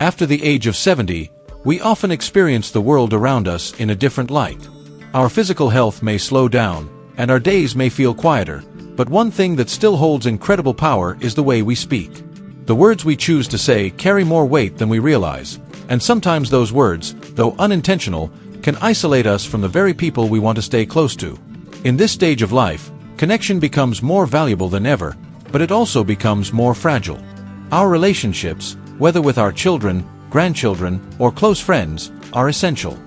After the age of 70, we often experience the world around us in a different light. Our physical health may slow down, and our days may feel quieter, but one thing that still holds incredible power is the way we speak. The words we choose to say carry more weight than we realize, and sometimes those words, though unintentional, can isolate us from the very people we want to stay close to. In this stage of life, connection becomes more valuable than ever, but it also becomes more fragile. Our relationships, whether with our children, grandchildren, or close friends, are essential.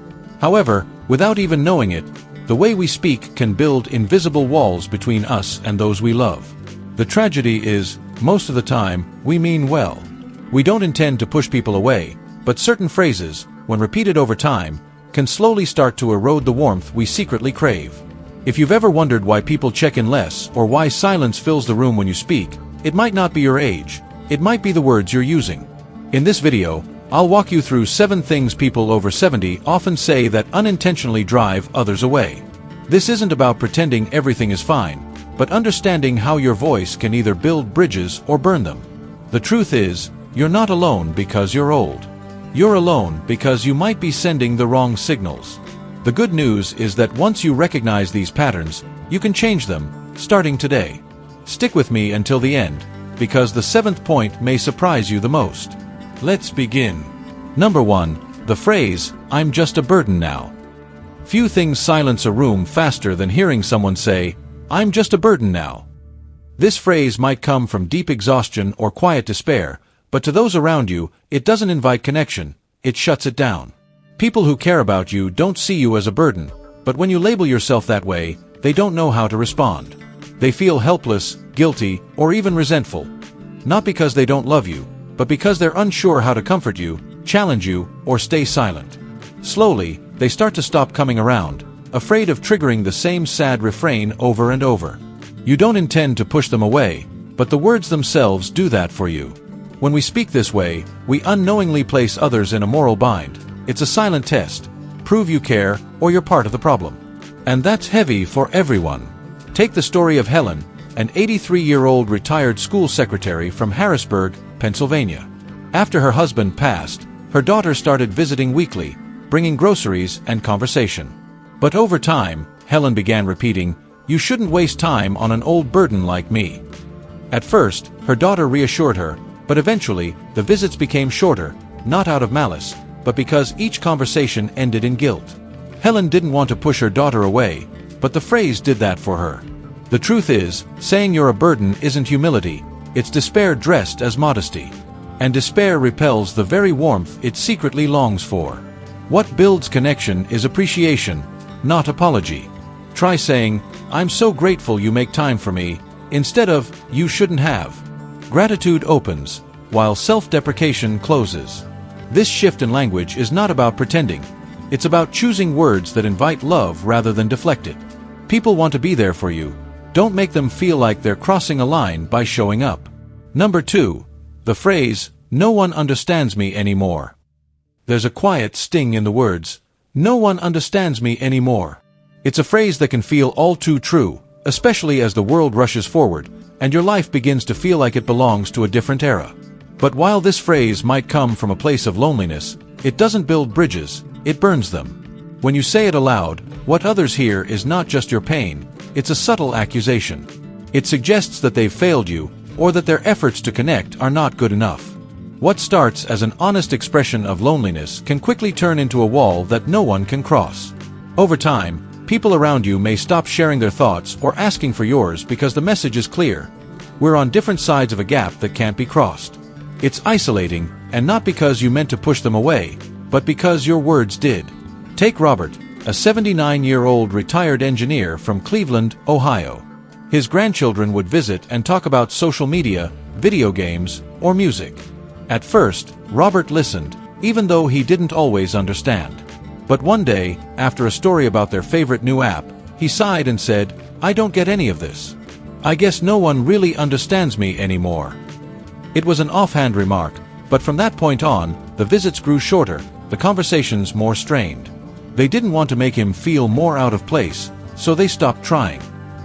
However, without even knowing it, the way we speak can build invisible walls between us and those we love. The tragedy is, most of the time, we mean well. We don't intend to push people away, but certain phrases, when repeated over time, can slowly start to erode the warmth we secretly crave. If you've ever wondered why people check in less or why silence fills the room when you speak, it might not be your age. It might be the words you're using. In this video, I'll walk you through 7 things people over 70 often say that unintentionally drive others away. This isn't about pretending everything is fine, but understanding how your voice can either build bridges or burn them. The truth is, you're not alone because you're old. You're alone because you might be sending the wrong signals. The good news is that once you recognize these patterns, you can change them, starting today. Stick with me until the end, because the 7th point may surprise you the most. Let's begin. Number 1. The phrase, "I'm just a burden now." Few things silence a room faster than hearing someone say, "I'm just a burden now." This phrase might come from deep exhaustion or quiet despair, but to those around you, it doesn't invite connection, it shuts it down. People who care about you don't see you as a burden, but when you label yourself that way, they don't know how to respond. They feel helpless, guilty, or even resentful. Not because they don't love you, but because they're unsure how to comfort you, challenge you, or stay silent. Slowly, they start to stop coming around, afraid of triggering the same sad refrain over and over. You don't intend to push them away, but the words themselves do that for you. When we speak this way, we unknowingly place others in a moral bind. It's a silent test. Prove you care, or you're part of the problem. And that's heavy for everyone. Take the story of Helen, an 83-year-old retired school secretary from Harrisburg, Pennsylvania. After her husband passed, her daughter started visiting weekly, bringing groceries and conversation. But over time, Helen began repeating, "You shouldn't waste time on an old burden like me." At first, her daughter reassured her, but eventually, the visits became shorter, not out of malice, but because each conversation ended in guilt. Helen didn't want to push her daughter away, but the phrase did that for her. The truth is, saying you're a burden isn't humility, it's despair dressed as modesty. And despair repels the very warmth it secretly longs for. What builds connection is appreciation, not apology. Try saying, "I'm so grateful you make time for me," instead of, "You shouldn't have." Gratitude opens, while self-deprecation closes. This shift in language is not about pretending. It's about choosing words that invite love rather than deflect it. People want to be there for you. Don't make them feel like they're crossing a line by showing up. Number 2. The phrase, "No one understands me anymore." There's a quiet sting in the words, "No one understands me anymore." It's a phrase that can feel all too true, especially as the world rushes forward, and your life begins to feel like it belongs to a different era. But while this phrase might come from a place of loneliness, it doesn't build bridges, it burns them. When you say it aloud, what others hear is not just your pain, it's a subtle accusation. It suggests that they've failed you, or that their efforts to connect are not good enough. What starts as an honest expression of loneliness can quickly turn into a wall that no one can cross. Over time, people around you may stop sharing their thoughts or asking for yours because the message is clear. We're on different sides of a gap that can't be crossed. It's isolating, and not because you meant to push them away, but because your words did. Take Robert, a 79-year-old retired engineer from Cleveland, Ohio. His grandchildren would visit and talk about social media, video games, or music. At first, Robert listened, even though he didn't always understand. But one day, after a story about their favorite new app, he sighed and said, "I don't get any of this. I guess no one really understands me anymore." It was an offhand remark, but from that point on, the visits grew shorter, the conversations more strained. They didn't want to make him feel more out of place, so they stopped trying.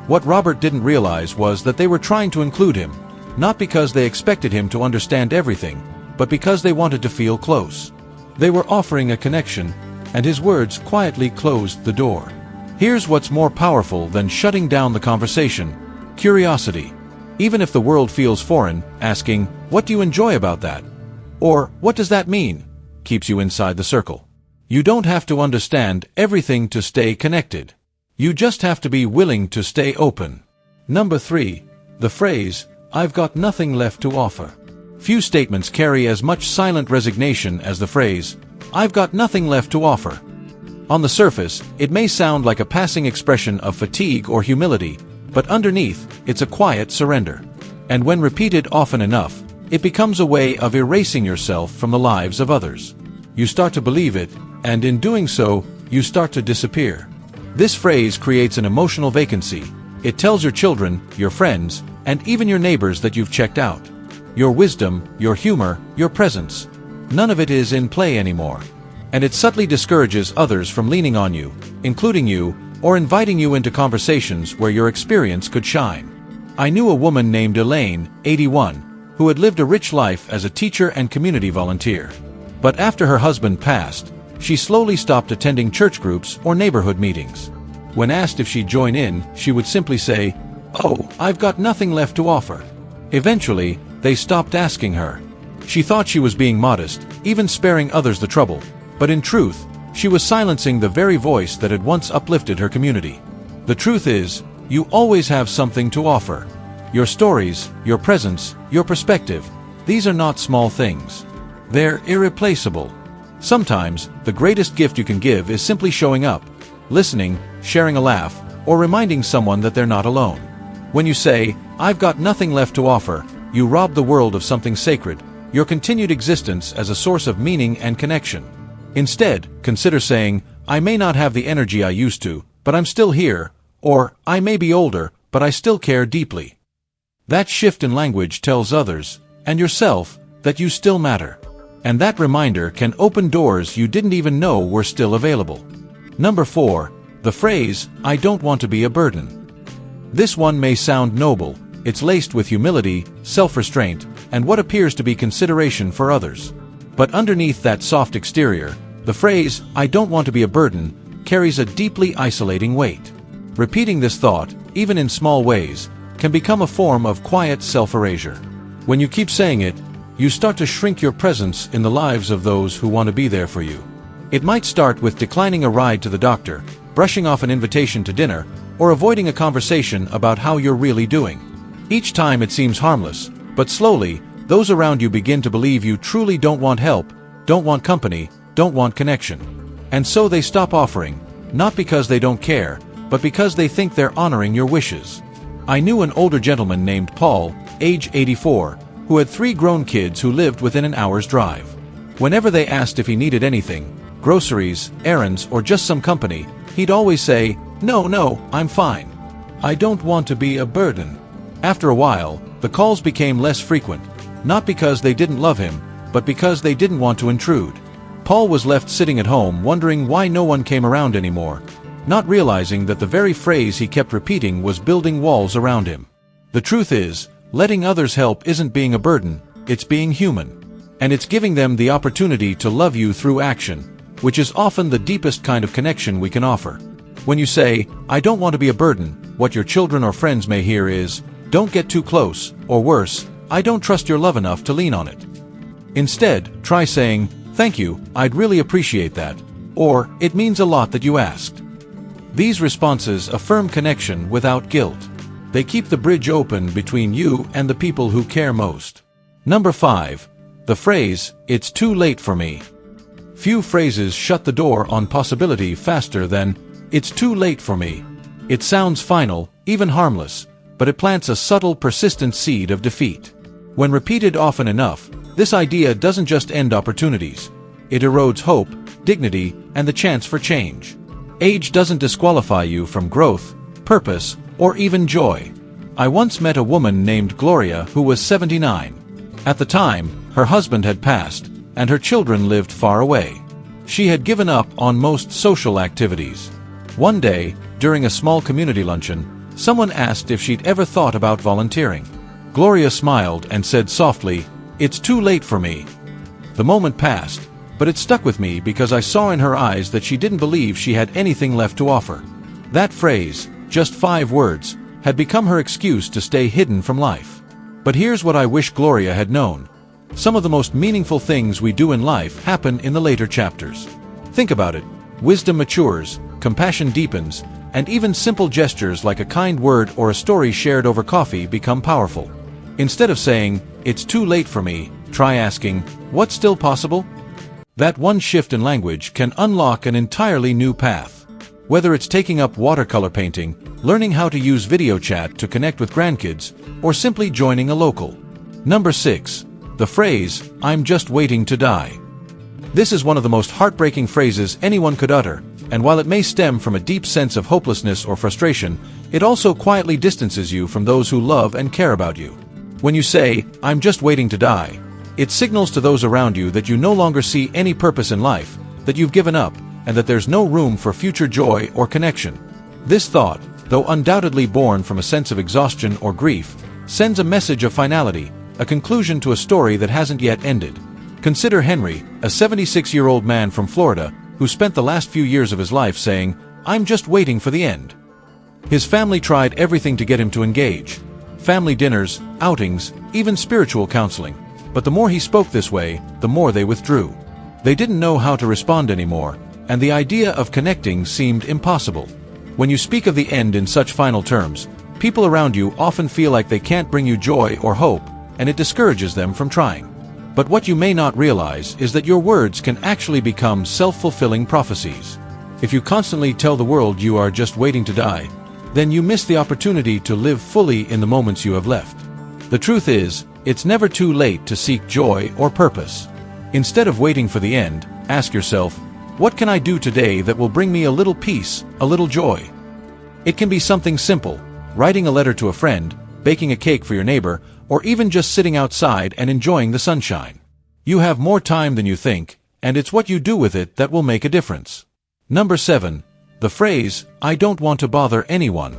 What Robert didn't realize was that they were trying to include him, not because they expected him to understand everything, but because they wanted to feel close. They were offering a connection, and his words quietly closed the door. Here's what's more powerful than shutting down the conversation: curiosity. Even if the world feels foreign, asking, "What do you enjoy about that?" or "What does that mean?" keeps you inside the circle. You don't have to understand everything to stay connected. You just have to be willing to stay open. Number 3. The phrase, "I've got nothing left to offer." Few statements carry as much silent resignation as the phrase, "I've got nothing left to offer." On the surface, it may sound like a passing expression of fatigue or humility, but underneath, it's a quiet surrender. And when repeated often enough, it becomes a way of erasing yourself from the lives of others. You start to believe it, and in doing so, you start to disappear. This phrase creates an emotional vacancy. It tells your children, your friends, and even your neighbors that you've checked out. Your wisdom, your humor, your presence. None of it is in play anymore. And it subtly discourages others from leaning on you, including you, or inviting you into conversations where your experience could shine. I knew a woman named Elaine, 81, who had lived a rich life as a teacher and community volunteer. But after her husband passed, she slowly stopped attending church groups or neighborhood meetings. When asked if she'd join in, she would simply say, "Oh, I've got nothing left to offer." Eventually, they stopped asking her. She thought she was being modest, even sparing others the trouble, but in truth, she was silencing the very voice that had once uplifted her community. The truth is, you always have something to offer. Your stories, your presence, your perspective, these are not small things. They're irreplaceable. Sometimes, the greatest gift you can give is simply showing up, listening, sharing a laugh, or reminding someone that they're not alone. When you say, "I've got nothing left to offer," you rob the world of something sacred, your continued existence as a source of meaning and connection. Instead, consider saying, "I may not have the energy I used to, but I'm still here," or "I may be older, but I still care deeply." That shift in language tells others, and yourself, that you still matter. And that reminder can open doors you didn't even know were still available. Number 4. The phrase, "I don't want to be a burden." This one may sound noble. It's laced with humility, self-restraint, and what appears to be consideration for others. But underneath that soft exterior, the phrase, "I don't want to be a burden," carries a deeply isolating weight. Repeating this thought, even in small ways, can become a form of quiet self-erasure. When you keep saying it, you start to shrink your presence in the lives of those who want to be there for you. It might start with declining a ride to the doctor, brushing off an invitation to dinner, or avoiding a conversation about how you're really doing. Each time it seems harmless, but slowly, those around you begin to believe you truly don't want help, don't want company, don't want connection. And so they stop offering, not because they don't care, but because they think they're honoring your wishes. I knew an older gentleman named Paul, age 84, who had 3 grown kids who lived within an hour's drive. Whenever they asked if he needed anything, groceries, errands, or just some company, he'd always say, No, I'm fine. I don't want to be a burden." After a while, the calls became less frequent, not because they didn't love him, but because they didn't want to intrude. Paul was left sitting at home wondering why no one came around anymore, not realizing that the very phrase he kept repeating was building walls around him. The truth is, letting others help isn't being a burden, it's being human. And it's giving them the opportunity to love you through action, which is often the deepest kind of connection we can offer. When you say, "I don't want to be a burden," what your children or friends may hear is, "Don't get too close," or worse, "I don't trust your love enough to lean on it." Instead, try saying, "Thank you, I'd really appreciate that," or "It means a lot that you asked." These responses affirm connection without guilt. They keep the bridge open between you and the people who care most. Number 5. The phrase, "It's too late for me." Few phrases shut the door on possibility faster than, "It's too late for me." It sounds final, even harmless, but it plants a subtle, persistent seed of defeat. When repeated often enough, this idea doesn't just end opportunities. It erodes hope, dignity, and the chance for change. Age doesn't disqualify you from growth, purpose, or even joy. I once met a woman named Gloria who was 79. At the time, her husband had passed, and her children lived far away. She had given up on most social activities. One day, during a small community luncheon, someone asked if she'd ever thought about volunteering. Gloria smiled and said softly, "It's too late for me." The moment passed, but it stuck with me because I saw in her eyes that she didn't believe she had anything left to offer. That phrase, just 5 words, had become her excuse to stay hidden from life. But here's what I wish Gloria had known. Some of the most meaningful things we do in life happen in the later chapters. Think about it. Wisdom matures, compassion deepens, and even simple gestures like a kind word or a story shared over coffee become powerful. Instead of saying, "It's too late for me," try asking, "What's still possible?" That one shift in language can unlock an entirely new path. Whether it's taking up watercolor painting, learning how to use video chat to connect with grandkids, or simply joining a local. Number 6. The phrase, "I'm just waiting to die." This is one of the most heartbreaking phrases anyone could utter, and while it may stem from a deep sense of hopelessness or frustration, it also quietly distances you from those who love and care about you. When you say, "I'm just waiting to die," it signals to those around you that you no longer see any purpose in life, that you've given up, and that there's no room for future joy or connection. This thought, though undoubtedly born from a sense of exhaustion or grief, sends a message of finality, a conclusion to a story that hasn't yet ended. Consider Henry, a 76-year-old man from Florida, who spent the last few years of his life saying, "I'm just waiting for the end." His family tried everything to get him to engage. Family dinners, outings, even spiritual counseling. But the more he spoke this way, the more they withdrew. They didn't know how to respond anymore, and the idea of connecting seemed impossible. When you speak of the end in such final terms, people around you often feel like they can't bring you joy or hope, and it discourages them from trying. But what you may not realize is that your words can actually become self-fulfilling prophecies. If you constantly tell the world you are just waiting to die, then you miss the opportunity to live fully in the moments you have left. The truth is, it's never too late to seek joy or purpose. Instead of waiting for the end, ask yourself, what can I do today that will bring me a little peace, a little joy? It can be something simple, writing a letter to a friend, baking a cake for your neighbor, or even just sitting outside and enjoying the sunshine. You have more time than you think, and it's what you do with it that will make a difference. Number 7. The phrase, "I don't want to bother anyone."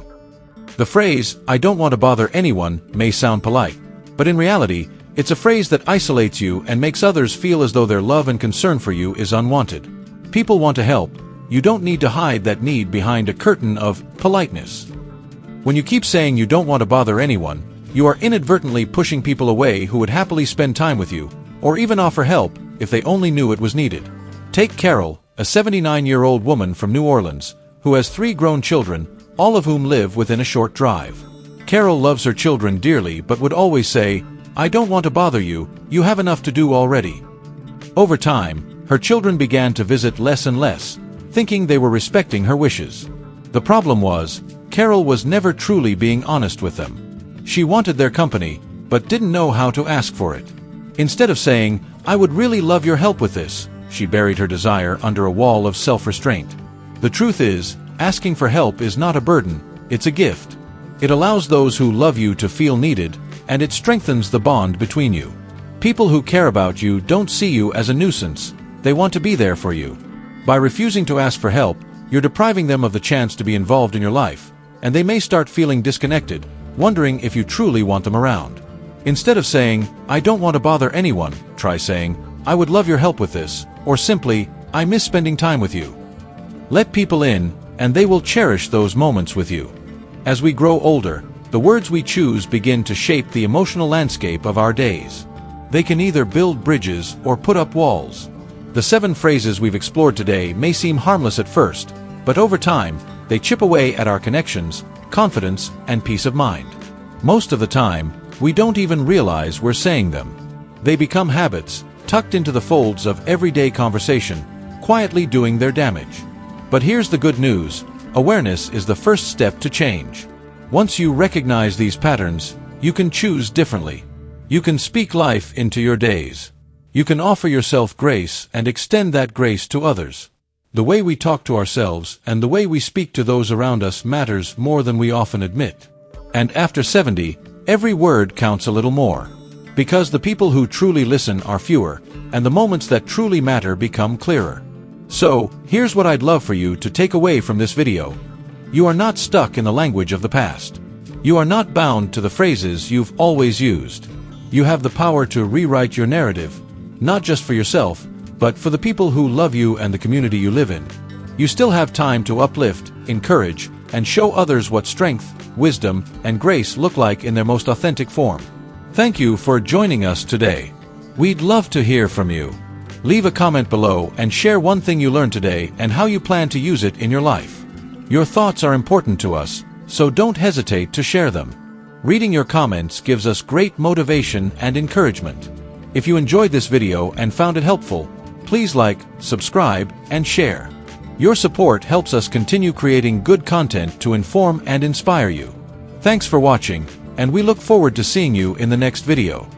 The phrase, "I don't want to bother anyone," may sound polite, but in reality, it's a phrase that isolates you and makes others feel as though their love and concern for you is unwanted. People want to help. You don't need to hide that need behind a curtain of politeness. When you keep saying you don't want to bother anyone, you are inadvertently pushing people away who would happily spend time with you, or even offer help if they only knew it was needed. Take Carol, a 79-year-old woman from New Orleans, who has 3 grown children, all of whom live within a short drive. Carol loves her children dearly but would always say, "I don't want to bother you, you have enough to do already." Over time, her children began to visit less and less, thinking they were respecting her wishes. The problem was, Carol was never truly being honest with them. She wanted their company, but didn't know how to ask for it. Instead of saying, "I would really love your help with this," she buried her desire under a wall of self-restraint. The truth is, asking for help is not a burden, it's a gift. It allows those who love you to feel needed, and it strengthens the bond between you. People who care about you don't see you as a nuisance, they want to be there for you. By refusing to ask for help, you're depriving them of the chance to be involved in your life, and they may start feeling disconnected, wondering if you truly want them around. Instead of saying, "I don't want to bother anyone," try saying, "I would love your help with this," or simply, "I miss spending time with you." Let people in, and they will cherish those moments with you. As we grow older, the words we choose begin to shape the emotional landscape of our days. They can either build bridges or put up walls. The 7 phrases we've explored today may seem harmless at first, but over time, they chip away at our connections, confidence, and peace of mind. Most of the time, we don't even realize we're saying them. They become habits, tucked into the folds of everyday conversation, quietly doing their damage. But here's the good news, awareness is the first step to change. Once you recognize these patterns, you can choose differently. You can speak life into your days. You can offer yourself grace and extend that grace to others. The way we talk to ourselves and the way we speak to those around us matters more than we often admit. And after 70, every word counts a little more. Because the people who truly listen are fewer, and the moments that truly matter become clearer. So, here's what I'd love for you to take away from this video. You are not stuck in the language of the past. You are not bound to the phrases you've always used. You have the power to rewrite your narrative. not just for yourself, but for the people who love you and the community you live in. You still have time to uplift, encourage, and show others what strength, wisdom, and grace look like in their most authentic form. Thank you for joining us today. We'd love to hear from you. Leave a comment below and share one thing you learned today and how you plan to use it in your life. Your thoughts are important to us, so don't hesitate to share them. Reading your comments gives us great motivation and encouragement. If you enjoyed this video and found it helpful, please like, subscribe, and share. Your support helps us continue creating good content to inform and inspire you. Thanks for watching, and we look forward to seeing you in the next video.